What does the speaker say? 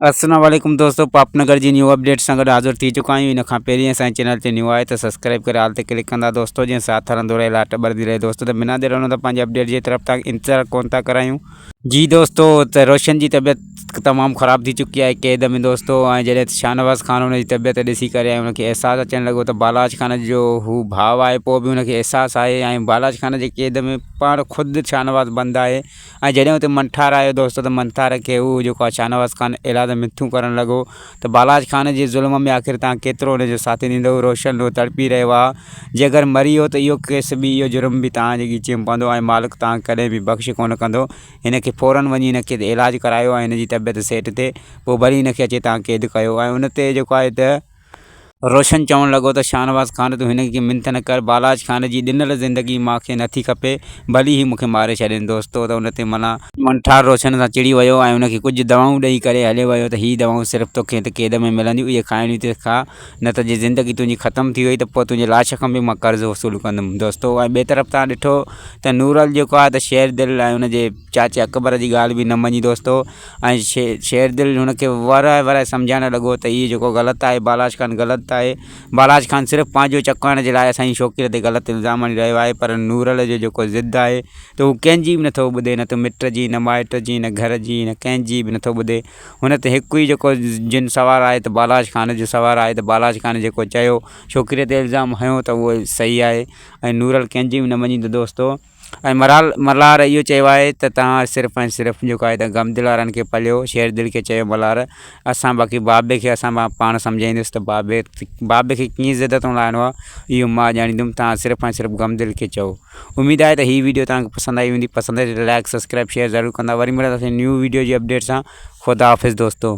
अस्सलाम वालेकुम दोस्तों, पापनगर जी न्यू अपडेट सां गॾु हाज़िर थी चुका आहियूं। इन खां पहिरीं असांजे चैनल ते न्यू आहे त सब्सक्राइब करे हाल ते क्लिक कंदा दोस्तों, जीअं साथ हलंदो रहे, लाट ॿरंदी रहे दोस्तों। त बिना देर हुन पंहिंजे अपडेट जी तरफ़ तक इंतज़ारु कोन था करायूं। जी दोस्तों, त रोशन जी तबियत तमामु ख़राब थी चुकी आहे कैद में दोस्तों। ऐं जॾहिं शाहनवाज़ ख़ान हुनजी तबियत ॾिसी करे हुनखे अहसासु अचणु लॻो त बालाज ख़ान जो हू भाउ आहे, पोइ बि हुनखे अहसासु आहे। ऐं बालाज ख़ान जे कैद में पाण ख़ुदि शाहनवाज़ बंदि आहे। ऐं जॾहिं हुते मंठार आयो दोस्तों, त मंठार खे हू जेको आहे शाहनवाज़ ख़ान इलाज मिथूं करणु लॻो। त बालाज ख़ान जे ज़ुल्म में आख़िर तव्हां केतिरो हुनजो साथ ॾींदव। रोशन उहो तड़पी रहियो आहे। जे अगरि मरी वियो त इहो केस बि, इहो जुर्म बि तव्हांजे ॻीचे में पवंदो। ऐं मालिक तव्हां कॾहिं बि बख़्श कोन कंदो। हिनखे फ़ौरन वञी हिनखे इलाजु करायो ऐं हिनजी तबियत सेट थिए, पोइ वरी हिनखे अचे तव्हां क़ैद कयो। ऐं हुन ते जेको आहे त रोशन चवणु लॻो त शाहनवाज़ ख़ान तूं हिनखे मिंथ न कर, बालाज ख़ान जी ॾिनल ज़िंदगी मूंखे नथी खपे, भली ई मूंखे मारे छॾनि दोस्तों। त हुन ते माना मंठार रोशन सां चिड़ी वियो ऐं हुनखे कुझु दवाऊं ॾेई करे हलियो वियो त हीअ दवाऊं सिर्फ़ु तोखे त क़ैद में मिलंदियूं, इहे खाइणियूं त खा, न त जे ज़िंदगी तुंहिंजी ख़तमु थी वई त पोइ तुंहिंजे लाश खां बि मां कर्ज़ु वसूल कंदुमि दोस्तों। ऐं ॿिए तरफ़ तव्हां ॾिठो त नूरल जेको आहे त शेरदिल ऐं हुनजे चाचे अकबर जी ॻाल्हि बि न मञी दोस्तों। ऐं शेरदिल हुनखे वराए वराए सम्झाइणु लॻो त इहो जेको ग़लति आहे, बालाज ख़ान ग़लति आहे। बालाज ख़ान सिर्फ़ु पंहिंजो चकाइण जे लाइ असांजी छोकिरीअ ते ग़लति इल्ज़ाम हणी रहियो आहे। पर नूरल जो जेको ज़िद आहे त हू कंहिंजी बि नथो ॿुधे, न त मिट जी, न माइट जी, न घर जी, न कंहिंजी बि नथो ॿुधे। हुन ते हिकु ई जेको जिन सवार आहे त बालाज ख़ान जो सवार आहे। त बालाज ख़ान जेको चयो, छोकिरीअ ते इल्ज़ाम हयो, त उहो सही आहे। ऐं नूरल कंहिंजी बि न मञींदो दोस्तों। ऐं मल्हार इहो चयो आहे त तव्हां सिर्फ़ु ऐं सिर्फ़ु जेको आहे त गमदिल वारनि खे पलियो। शेरदिल खे चयो मल्हार, असां बाक़ी बाबे खे असां पाण सम्झाईंदुसि त बाबे खे कीअं ज़िदत लाइणो आहे, इहो मां ॼाणींदुमि। तव्हां सिर्फ़ु ऐं सिर्फ़ु गमदिल खे चओ। उमेदु आहे त हीअ वीडियो तव्हांखे पसंदि आई हूंदी। पसंदि अचे त लाइक सब्सक्राइब शेयर ज़रूरु कंदा। वरी मिलंदासीं न्यू वीडियो जी अपडेट सां। ख़ुदा हाफ़िज़ दोस्तों।